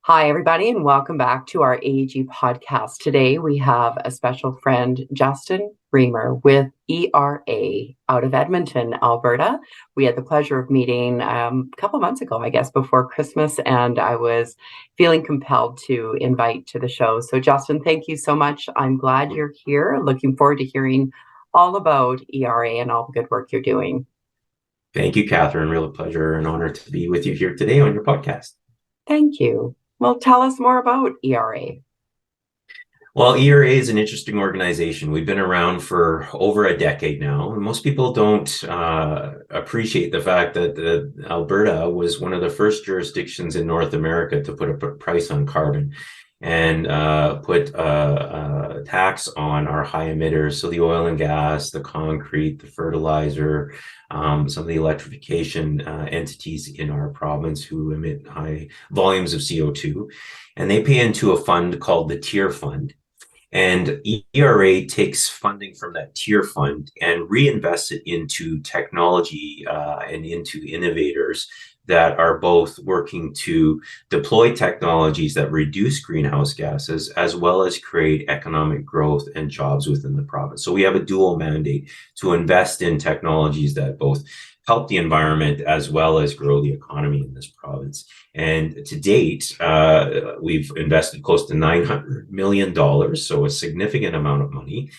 Hi, everybody, and welcome back to our AEG podcast. Today, we have a special friend, Justin Reamer with ERA out of Edmonton, Alberta. We had the pleasure of meeting a couple months ago, I guess, before Christmas, and I was feeling compelled to invite to the show. So, Justin, thank you so much. I'm glad you're here. Looking forward to hearing all about ERA and all the good work you're doing. Thank you, Catherine. Real pleasure and honor to be with you here today on your podcast. Thank you. Well, tell us more about ERA. Well, ERA is an interesting organization. We've been around for over a decade now. And most people don't appreciate the fact that Alberta was one of the first jurisdictions in North America to put a price on carbon and put a tax on our high emitters. So the oil and gas, the concrete, the fertilizer, some of the electrification entities in our province who emit high volumes of CO2. And they pay into a fund called the Tier Fund. And ERA takes funding from that tier fund and reinvests it into technology and into innovators that are both working to deploy technologies that reduce greenhouse gases as well as create economic growth and jobs within the province. So we have a dual mandate to invest in technologies that both help the environment as well as grow the economy in this province. And to date, we've invested close to $900 million, so a significant amount of money.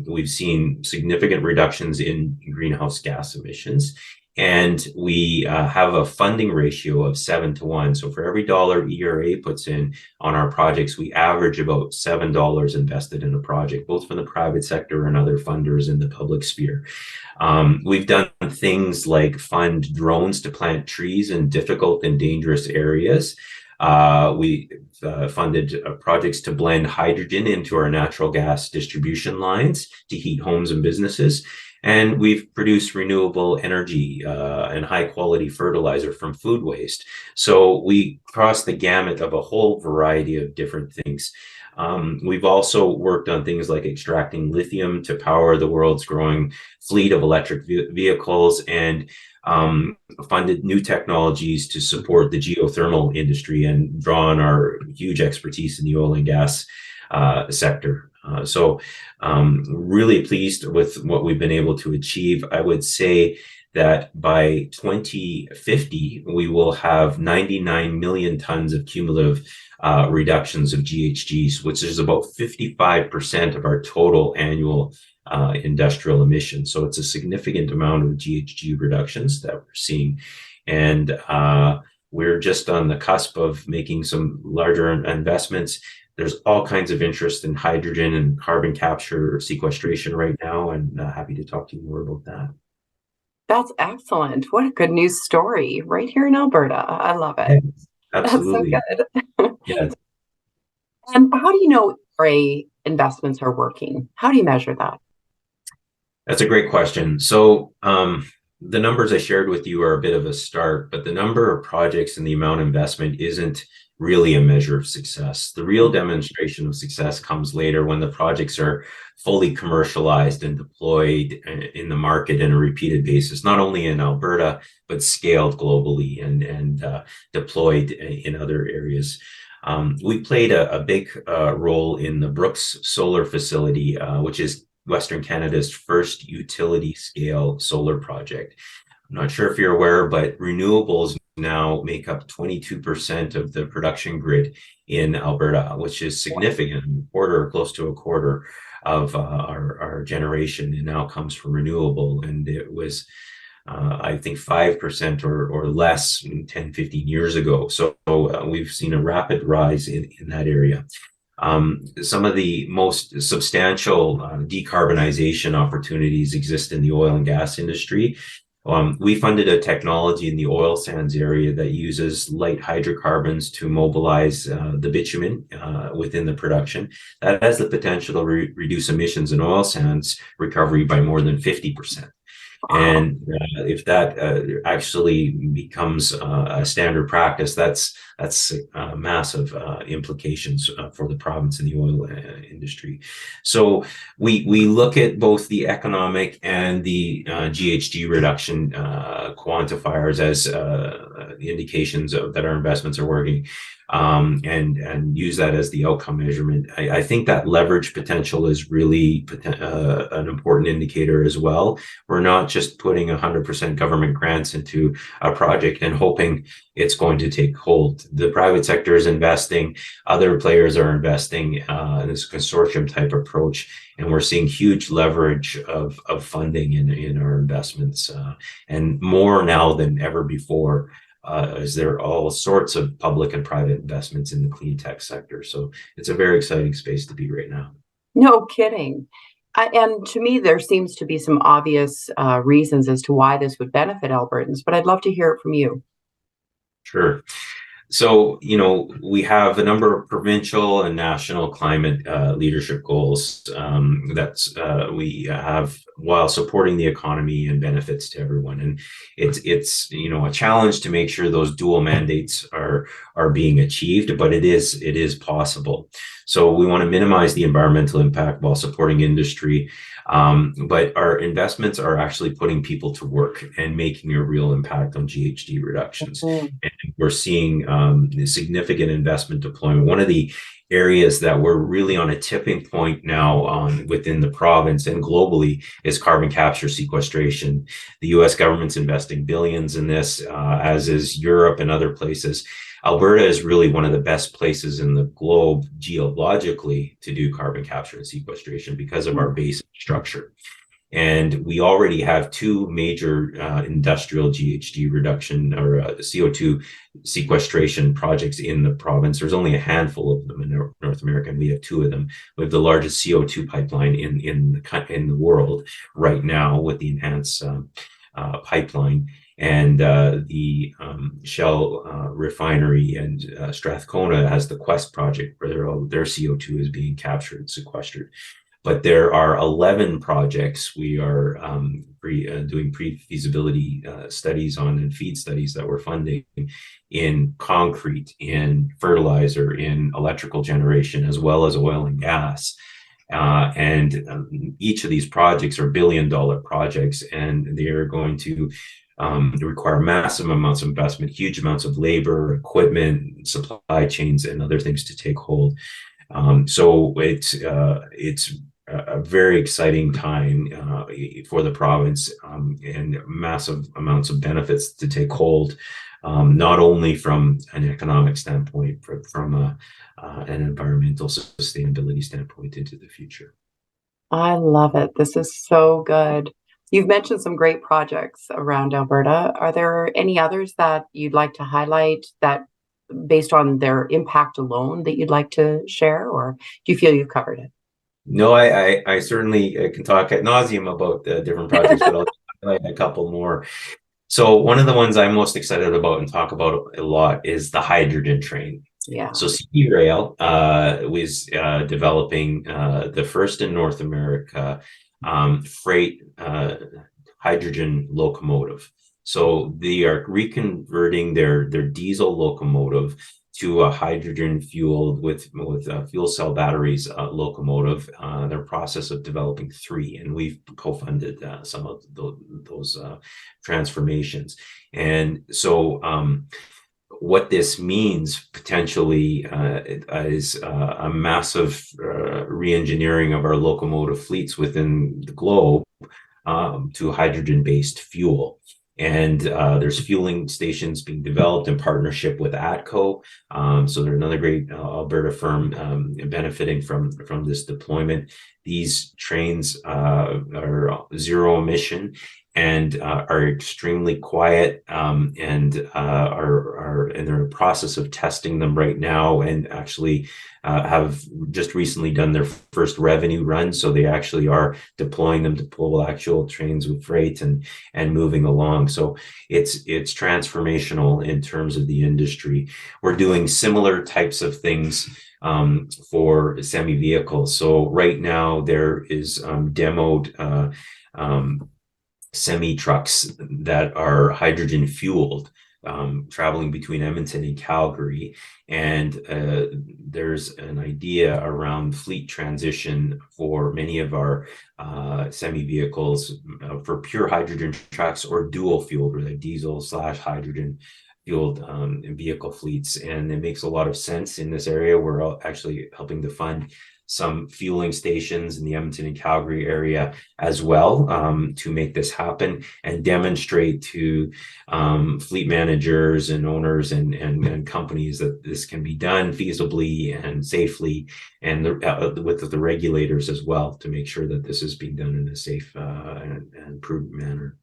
We've seen significant reductions in greenhouse gas emissions. And we have a funding ratio of 7-1. So for every dollar ERA puts in on our projects, we average about $7 invested in a project, both from the private sector and other funders in the public sphere. We've done things like fund drones to plant trees in difficult and dangerous areas. We funded projects to blend hydrogen into our natural gas distribution lines to heat homes and businesses. And we've produced renewable energy and high quality fertilizer from food waste. So we cross the gamut of a whole variety of different things. We've also worked on things like extracting lithium to power the world's growing fleet of electric vehicles and funded new technologies to support the geothermal industry and draw on our huge expertise in the oil and gas sector. So really pleased with what we've been able to achieve. I would say that by 2050, we will have 99 million tons of cumulative reductions of GHGs, which is about 55% of our total annual industrial emissions. So it's a significant amount of GHG reductions that we're seeing. And we're just on the cusp of making some larger investments. There's all kinds of interest in hydrogen and carbon capture sequestration right now, and happy to talk to you more about that. That's excellent. What a good news story right here in Alberta. I love it. Yes, That's so absolutely. good. Yes, And how do you know ERA investments are working? How do you measure that? that's a great question. So the numbers I shared with you are a bit of a start, but the number of projects and the amount of investment isn't really a measure of success. The real demonstration of success comes later when the projects are fully commercialized and deployed in the market on a repeated basis, not only in Alberta, but scaled globally and deployed in other areas. We played a big role in the Brooks Solar Facility, which is Western Canada's first utility scale solar project. I'm not sure if you're aware, but renewables now make up 22% of the production grid in Alberta, which is significant. A quarter, close to a quarter of our generation it now comes from renewable. And it was, I think, 5% or less 10, 15 years ago. So we've seen a rapid rise in that area. Some of the most substantial decarbonization opportunities exist in the oil and gas industry. We funded a technology in the oil sands area that uses light hydrocarbons to mobilize the bitumen within the production. That has the potential to reduce emissions in oil sands recovery by more than 50%. Wow. And if that actually becomes a standard practice, that's massive implications for the province and the oil industry. So we look at both the economic and the GHG reduction quantifiers as indications that our investments are working. and use that as the outcome measurement. I think that leverage potential is really an important indicator as well. We're not just putting 100% government grants into a project and hoping it's going to take hold. The private sector is investing, other players are investing in this consortium type approach, and we're seeing huge leverage of funding in our investments, and more now than ever before. As there are all sorts of public and private investments in the clean tech sector. So it's a very exciting space to be right now. No kidding. And to me, there seems to be some obvious reasons as to why this would benefit Albertans, but I'd love to hear it from you. Sure. So, we have a number of provincial and national climate leadership goals that we have while supporting the economy and benefits to everyone. And it's a challenge to make sure those dual mandates are being achieved, but it is possible. So we want to minimize the environmental impact while supporting industry. But our investments are actually putting people to work and making a real impact on GHG reductions. Mm. And we're seeing significant investment deployment. One of the areas that we're really on a tipping point now within the province and globally is carbon capture sequestration. The US government's investing billions in this, as is Europe and other places. Alberta is really one of the best places in the globe geologically to do carbon capture and sequestration because of our base structure. And we already have two major industrial GHG reduction or CO2 sequestration projects in the province. There's only a handful of them in North America, and we have two of them. We have the largest CO2 pipeline in the world right now with the enhanced pipeline. And the Shell refinery and Strathcona has the Quest project where their CO2 is being captured and sequestered. But there are 11 projects we are doing pre-feasibility studies on and feed studies that we're funding in concrete, in fertilizer, in electrical generation, as well as oil and gas. And each of these projects are billion-dollar projects, and they are going to require massive amounts of investment, huge amounts of labor, equipment, supply chains, and other things to take hold. So it's a very exciting time for the province, and massive amounts of benefits to take hold, not only from an economic standpoint, but from an environmental sustainability standpoint into the future. I love it. This is so good. You've mentioned some great projects around Alberta. Are there any others that you'd like to highlight that, based on their impact alone, that you'd like to share, or do you feel you've covered it? No, I certainly can talk ad nauseum about the different projects, but I'll highlight a couple more. So one of the ones I'm most excited about and talk about a lot is the hydrogen train. Yeah. So CP Rail was developing the first in North America freight hydrogen locomotive. So they are reconverting their diesel locomotive to a hydrogen fueled with fuel cell batteries locomotive. Their process of developing three, and we've co-funded some of those transformations. And so what this means potentially is a massive re-engineering of our locomotive fleets within the globe to hydrogen-based fuel. And there's fueling stations being developed in partnership with ATCO. So they're another great Alberta firm benefiting from this deployment. These trains are zero emission and are extremely quiet, and they're in the process of testing them right now, and actually have just recently done their first revenue run. So they actually are deploying them to pull actual trains with freight and moving along. So it's transformational in terms of the industry. We're doing similar types of things for semi vehicles. So right now there is demoed semi trucks that are hydrogen fueled, traveling between Edmonton and Calgary. And there's an idea around fleet transition for many of our semi vehicles for pure hydrogen trucks or dual fueled, or the diesel/hydrogen fueled vehicle fleets. And it makes a lot of sense in this area. We're actually helping to fund some fueling stations in the Edmonton and Calgary area as well, to make this happen and demonstrate to fleet managers and owners and companies that this can be done feasibly and safely, and with the regulators as well, to make sure that this is being done in a safe and prudent manner.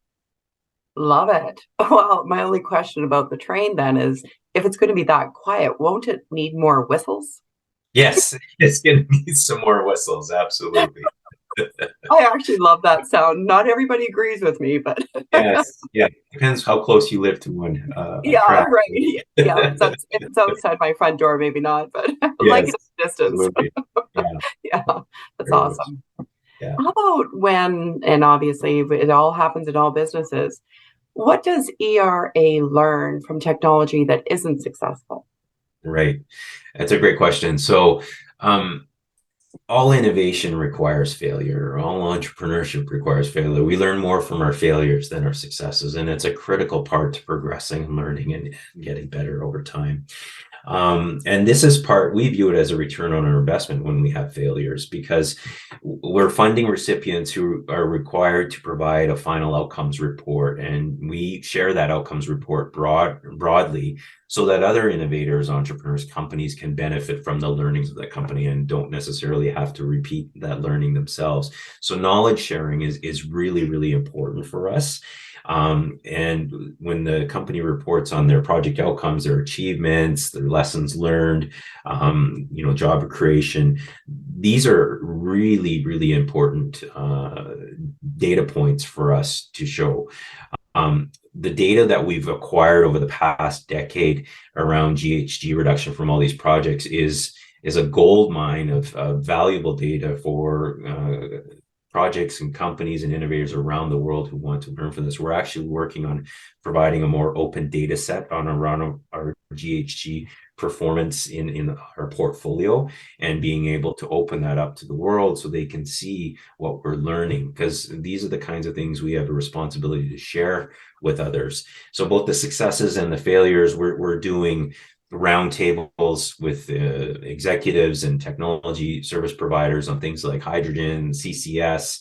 Love it. Well, my only question about the train then is if it's going to be that quiet, won't it need more whistles? Yes, it's going to need some more whistles. Absolutely. I actually love that sound. Not everybody agrees with me, but Yes. Yeah. Depends how close you live to one a yeah, track. right. Yeah, if it's outside my front door, maybe not, but I like Yes, it at a distance. absolutely. Yeah, Yeah, that's very much. awesome. Yeah. How about when, and obviously it all happens in all businesses, what does ERA learn from technology that isn't successful? Right. That's a great question. So, all innovation requires failure. All entrepreneurship requires failure. We learn more from our failures than our successes, and it's a critical part to progressing and learning and getting better over time. And this is part, we view it as a return on our investment when we have failures, because we're funding recipients who are required to provide a final outcomes report. And we share that outcomes report broadly so that other innovators, entrepreneurs, companies can benefit from the learnings of that company and don't necessarily have to repeat that learning themselves. So knowledge sharing is really, really important for us. And when the company reports on their project outcomes, their achievements, their lessons learned, job creation, these are really, really important data points for us to show. The data that we've acquired over the past decade around GHG reduction from all these projects is a gold mine of valuable data for projects and companies and innovators around the world who want to learn from this. We're actually working on providing a more open data set on around our GHG performance in our portfolio, and being able to open that up to the world so they can see what we're learning, because these are the kinds of things we have a responsibility to share with others. So both the successes and the failures, we're doing roundtables with executives and technology service providers on things like hydrogen, CCS,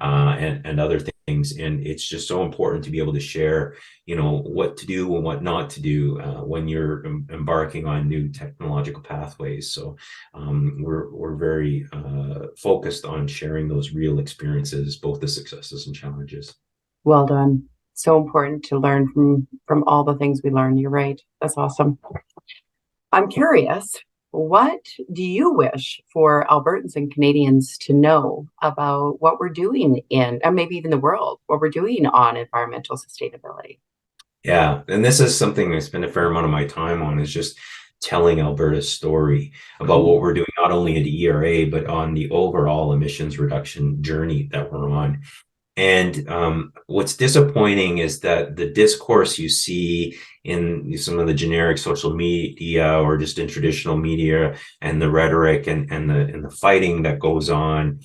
and other things. And it's just so important to be able to share, what to do and what not to do when you're embarking on new technological pathways. So we're very focused on sharing those real experiences, both the successes and challenges. Well done. So important to learn from all the things we learn. You're right. That's awesome. I'm curious, what do you wish for Albertans and Canadians to know about what we're doing and maybe even the world, what we're doing on environmental sustainability? Yeah, and this is something I spend a fair amount of my time on, is just telling Alberta's story about what we're doing, not only at ERA, but on the overall emissions reduction journey that we're on. And what's disappointing is that the discourse you see in some of the generic social media or just in traditional media, and the rhetoric and the fighting that goes on,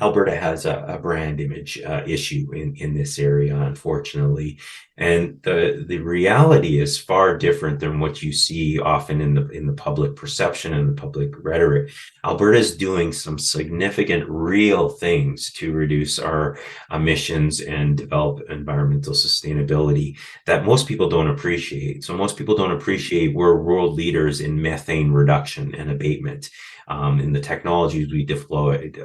Alberta has a brand image issue in this area, unfortunately. And the reality is far different than what you see often in the public perception and the public rhetoric. Alberta is doing some significant real things to reduce our emissions and develop environmental sustainability that most people don't appreciate. So most people don't appreciate we're world leaders in methane reduction and abatement. In the technologies we deployed,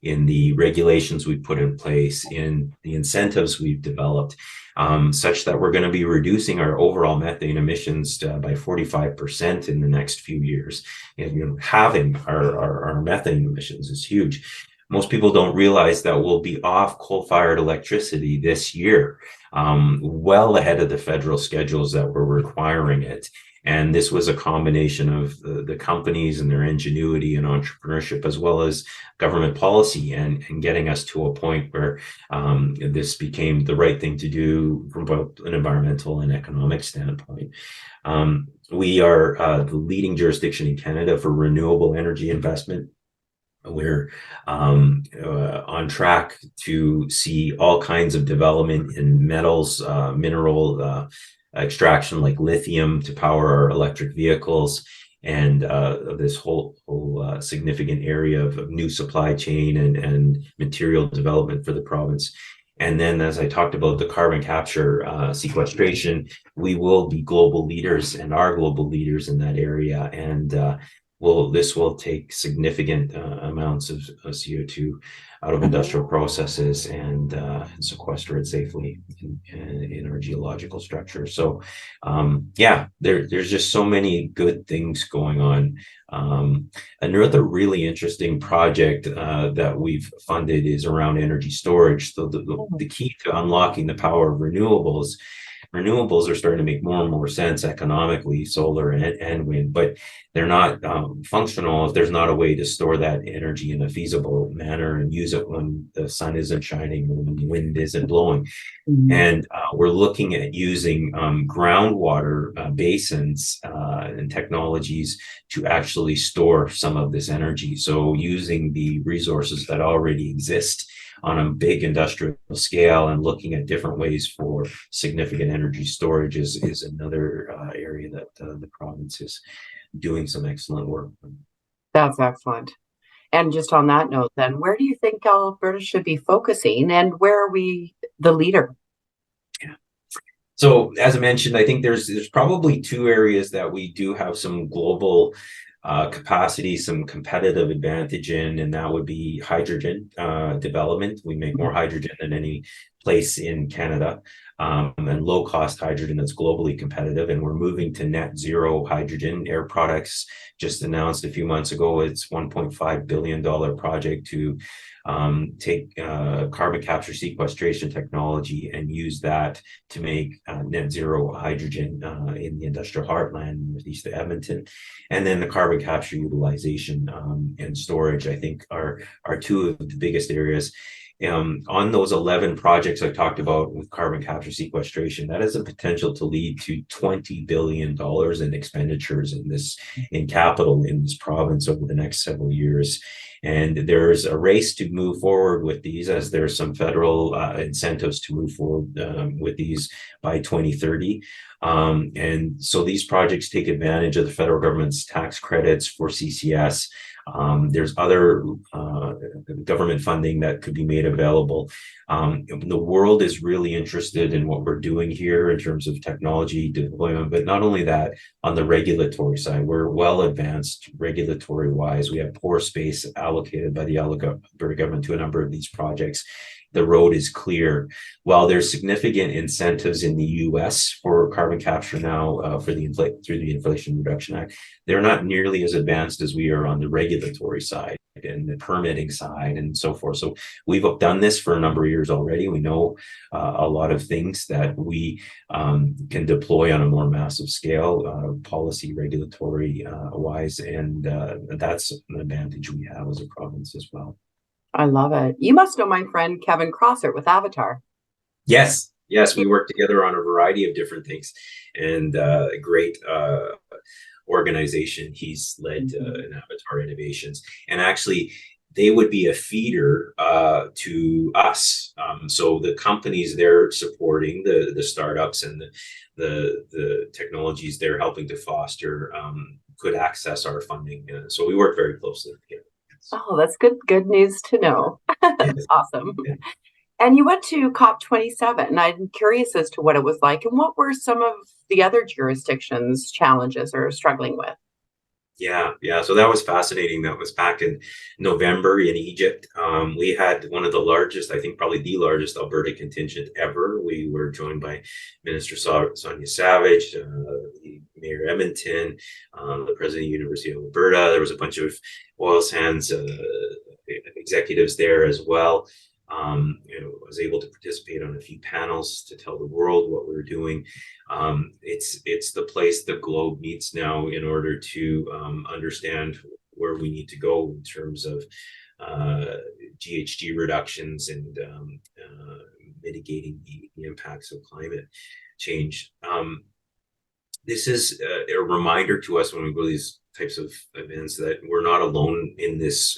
in the regulations we put in place, in the incentives we've developed, such that we're going to be reducing our overall methane emissions by 45% in the next few years. And halving our methane emissions is huge. Most people don't realize that we'll be off coal-fired electricity this year, well ahead of the federal schedules that were requiring it. And this was a combination of the companies and their ingenuity and entrepreneurship, as well as government policy, and getting us to a point where this became the right thing to do from both an environmental and economic standpoint. We are the leading jurisdiction in Canada for renewable energy investment. We're on track to see all kinds of development in metals, mineral extraction like lithium to power our electric vehicles, and this whole significant area of new supply chain and material development for the province. And then, as I talked about the carbon capture sequestration, we will be global leaders and are global leaders in that area. And this will take significant amounts of CO2 out of industrial processes and sequester it safely in our geological structure. So, yeah, there's just so many good things going on. Another really interesting project that we've funded is around energy storage. So the key to unlocking the power of renewables are starting to make more and more sense economically, solar and wind, but they're not functional if there's not a way to store that energy in a feasible manner and use it when the sun isn't shining, when the wind isn't blowing. And we're looking at using groundwater basins and technologies to actually store some of this energy. So using the resources that already exist on a big industrial scale and looking at different ways for significant energy storage is another area that the province is doing some excellent work. That's excellent. And just on that note, then, where do you think Alberta should be focusing, and where are we the leader? Yeah. So, as I mentioned, I think there's probably two areas that we do have some global capacity, some competitive advantage in, and that would be hydrogen development. We make more hydrogen than any place in Canada, and low cost hydrogen that's globally competitive. And we're moving to net zero hydrogen. Air Products just announced a few months ago its $1.5 billion project to take carbon capture sequestration technology and use that to make net zero hydrogen in the industrial heartland northeast of Edmonton. And then the carbon capture utilization and storage, I think, are two of the biggest areas. On those 11 projects I talked about with carbon capture sequestration, that has a potential to lead to $20 billion in expenditures in capital in this province over the next several years. And there's a race to move forward with these, as there's some federal incentives to move forward with these by 2030. And so these projects take advantage of the federal government's tax credits for CCS. There's other government funding that could be made available. The world is really interested in what we're doing here in terms of technology deployment, but not only that, on the regulatory side, we're well advanced regulatory wise. We have pore space allocated by the Alberta government to a number of these projects. The road is clear. While there's significant incentives in the U.S. for carbon capture now through the Inflation Reduction Act, they're not nearly as advanced as we are on the regulatory side and the permitting side and so forth. So we've done this for a number of years already. We know a lot of things that we can deploy on a more massive scale, policy, regulatory wise, and that's an advantage we have as a province as well. I love it. You must know my friend Kevin Crossert with Avatar. Yes, we work together on a variety of different things, and a great organization he's led in Avatar Innovations, and actually they would be a feeder to us. So the companies they're supporting, the startups and the technologies they're helping to foster could access our funding. So we work very closely together. Oh, that's good news to know. Yes. Awesome. And you went to COP27. I'm curious as to what it was like, and what were some of the other jurisdictions' challenges or struggling with? Yeah. So that was fascinating. That was back in November in Egypt. We had one of the largest, I think probably the largest Alberta contingent ever. We were joined by Minister Sonia Savage, the Mayor Edmonton, the President of the University of Alberta. There was a bunch of oil sands executives there as well. Was able to participate on a few panels to tell the world what we're doing. It's the place the globe needs now in order to understand where we need to go in terms of GHG reductions and mitigating the impacts of climate change. This is a reminder to us when we go to these types of events, that we're not alone in this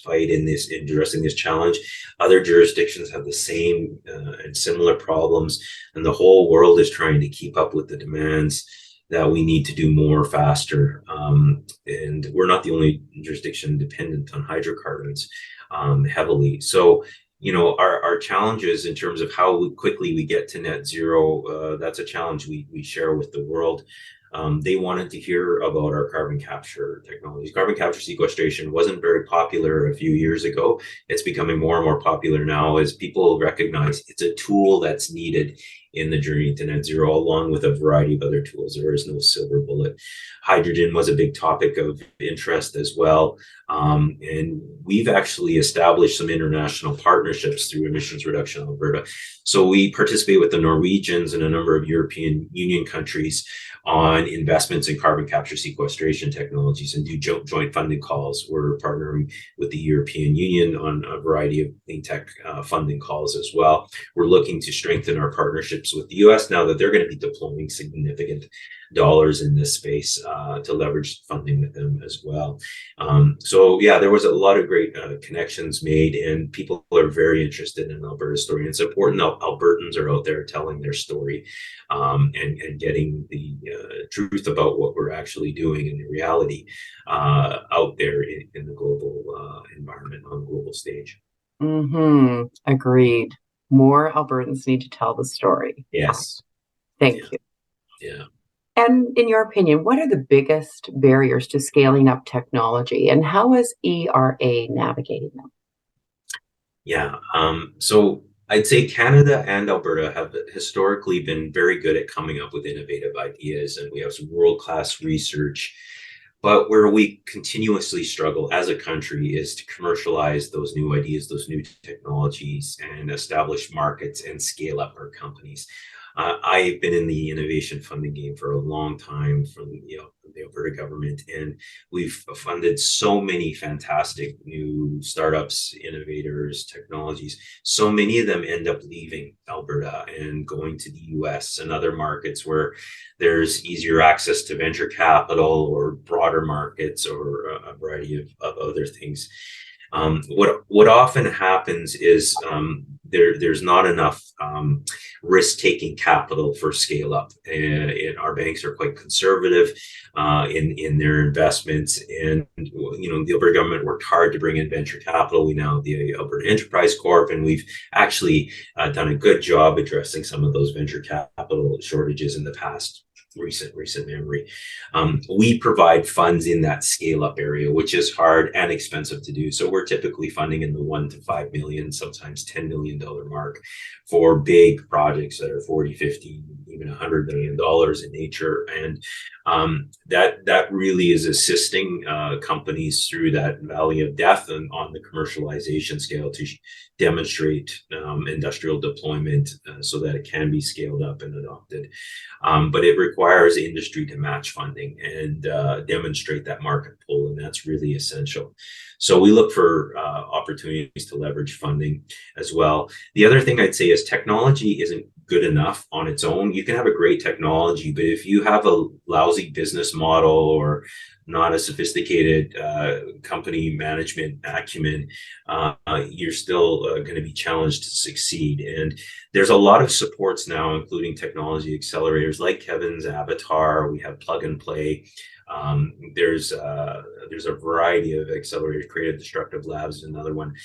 fight, in addressing this challenge. Other jurisdictions have the same and similar problems, and the whole world is trying to keep up with the demands that we need to do more faster. And we're not the only jurisdiction dependent on hydrocarbons heavily. So, our challenges in terms of how quickly we get to net zero, that's a challenge we share with the world. They wanted to hear about our carbon capture technologies. Carbon capture sequestration wasn't very popular a few years ago. It's becoming more and more popular now as people recognize it's a tool that's needed in the journey to net zero, along with a variety of other tools. There is no silver bullet. Hydrogen was a big topic of interest as well. And we've actually established some international partnerships through Emissions Reduction Alberta. So we participate with the Norwegians and a number of European Union countries on investments in carbon capture sequestration technologies and do joint funding calls. We're partnering with the European Union on a variety of clean tech funding calls as well. We're looking to strengthen our partnerships with the US now that they're going to be deploying significant dollars in this space to leverage funding with them as well. So yeah, there was a lot of great connections made, and people are very interested in Alberta's story. And it's important that Albertans are out there telling their story and getting the truth about what we're actually doing in reality out there in the global environment on the global stage. Agreed. More Albertans need to tell the story. Yes. Thank Yeah. you. Yeah. And in your opinion, what are the biggest barriers to scaling up technology, and how is ERA navigating them? Yeah. So I'd say Canada and Alberta have historically been very good at coming up with innovative ideas, and we have some world-class research. But where we continuously struggle as a country is to commercialize those new ideas, those new technologies, and establish markets and scale up our companies. I've been in the innovation funding game for a long time from the Alberta government, and we've funded so many fantastic new startups, innovators, technologies. So many of them end up leaving Alberta and going to the US and other markets where there's easier access to venture capital or broader markets or a variety of other things. What often happens is there's not enough risk-taking capital for scale up, and our banks are quite conservative in their investments. And the Alberta government worked hard to bring in venture capital. We now have the Alberta Enterprise Corp, and we've actually done a good job addressing some of those venture capital shortages in the past recent memory. We provide funds in that scale up area, which is hard and expensive to do. So we're typically funding in the 1 to 5 million, sometimes $10 million mark for big projects that are 40, 50, even $100 million in nature. And that really is assisting companies through that valley of death and on the commercialization scale to demonstrate industrial deployment so that it can be scaled up and adopted. But it requires industry to match funding and demonstrate that market pull, and that's really essential. So we look for opportunities to leverage funding as well. The other thing I'd say is technology isn't good enough on its own. You can have a great technology, but if you have a lousy business model or not a sophisticated company management acumen, you're still going to be challenged to succeed. And there's a lot of supports now, including technology accelerators like Kevin's Avatar. We have Plug and Play. There's a variety of accelerators. Creative Destructive Labs is another one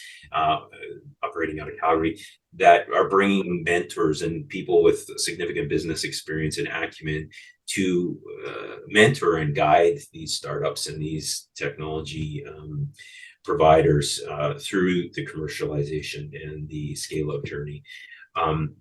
operating out of Calgary that are bringing mentors and people with significant business experience and acumen to mentor and guide these startups and these technology providers through the commercialization and the scale-up journey.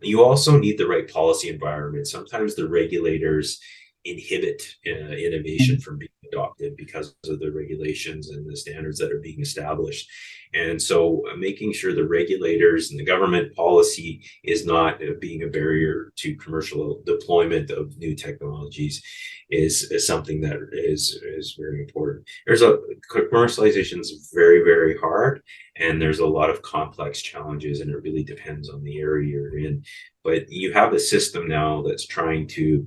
You also need the right policy environment. Sometimes the regulators inhibit innovation from being adopted because of the regulations and the standards that are being established. And so making sure the regulators and the government policy is not being a barrier to commercial deployment of new technologies is something that is very important. Commercialization is very, very hard, and there's a lot of complex challenges, and it really depends on the area you're in. But you have a system now that's trying to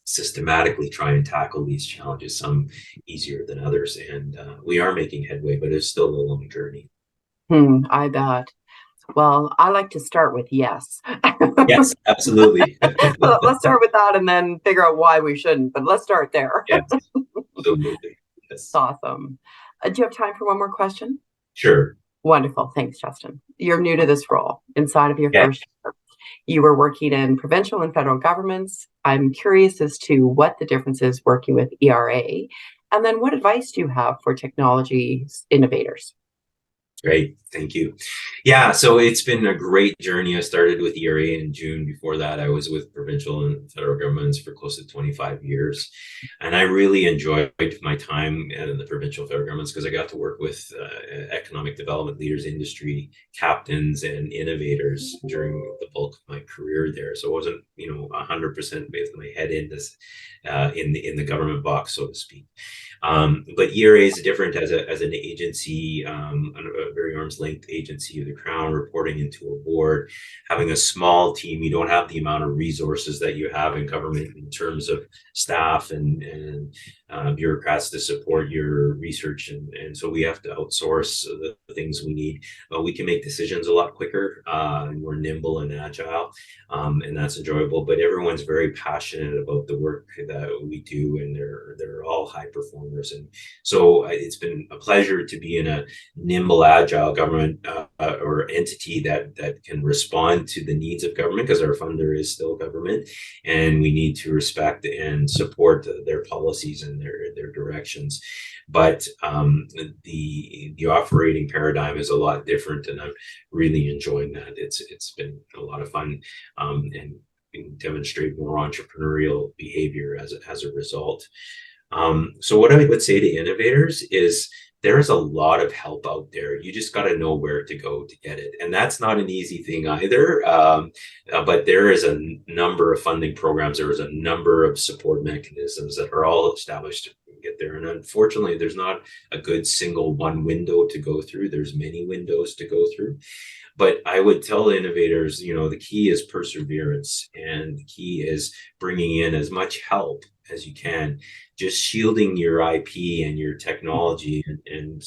systematically try and tackle these challenges, some easier than others. And we are making headway, but it's still a long journey. I bet. Well, I like to start with yes. Yes, absolutely. Let's start with that and then figure out why we shouldn't, but let's start there. Yes, absolutely. Yes. Awesome. Do you have time for one more question? Sure. Wonderful. Thanks, Justin. You're new to this role. Inside of your Yeah. first year, you were working in provincial and federal governments. I'm curious as to what the difference is working with ERA. And then what advice do you have for technology innovators? Great. Thank you. Yeah, so it's been a great journey. I started with ERA in June. Before that, I was with provincial and federal governments for close to 25 years. And I really enjoyed my time in the provincial federal governments because I got to work with economic development leaders, industry captains, and innovators during the bulk of my career there. So I wasn't, 100% with my head in this, in the government box, so to speak. But ERA is different as an agency, a very arm's length agency of the Crown, reporting into a board, having a small team. You don't have the amount of resources that you have in government in terms of staff and bureaucrats to support your research, and so we have to outsource the things we need. We can make decisions a lot quicker, and we're nimble and agile, and that's enjoyable. But everyone's very passionate about the work that we do, and they're all high performers. And so it's been a pleasure to be in a nimble, agile government or entity that can respond to the needs of government, because our funder is still government, and we need to respect and support their policies and their directions. But the operating paradigm is a lot different, and I'm really enjoying that. It's been a lot of fun, and demonstrate more entrepreneurial behavior as a result. So what I would say to innovators is there is a lot of help out there. You just got to know where to go to get it. And that's not an easy thing either. But there is a number of funding programs. There is a number of support mechanisms that are all established to get there. And unfortunately, there's not a good single one window to go through. There's many windows to go through. But I would tell innovators, the key is perseverance, and the key is bringing in as much help as you can. Just shielding your IP and your technology and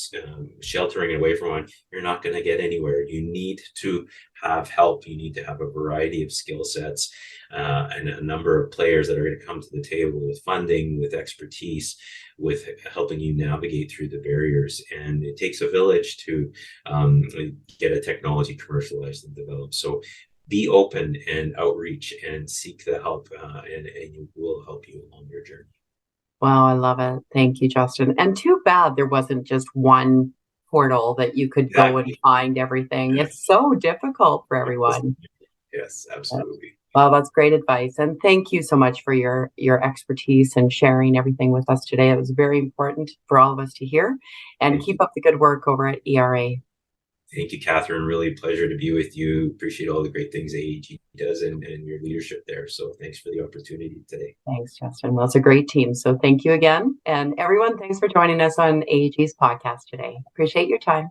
sheltering it away from one, you're not going to get anywhere. You need to have help. You need to have a variety of skill sets, and a number of players that are going to come to the table with funding, with expertise, with helping you navigate through the barriers. And it takes a village to get a technology commercialized and developed. So be open and outreach and seek the help, and it will help you along your journey. Wow, I love it. Thank you, Justin. And too bad there wasn't just one portal that you could go and Exactly. find everything. It's so difficult for everyone. Yes, absolutely. Well, that's great advice. And thank you so much for your expertise and sharing everything with us today. It was very important for all of us to hear. And Thank you. keep up the good work over at ERA. Thank you, Catherine. Really a pleasure to be with you. Appreciate all the great things AEG does and your leadership there. So thanks for the opportunity today. Thanks, Justin. Well, it's a great team. So thank you again. And everyone, thanks for joining us on AEG's podcast today. Appreciate your time.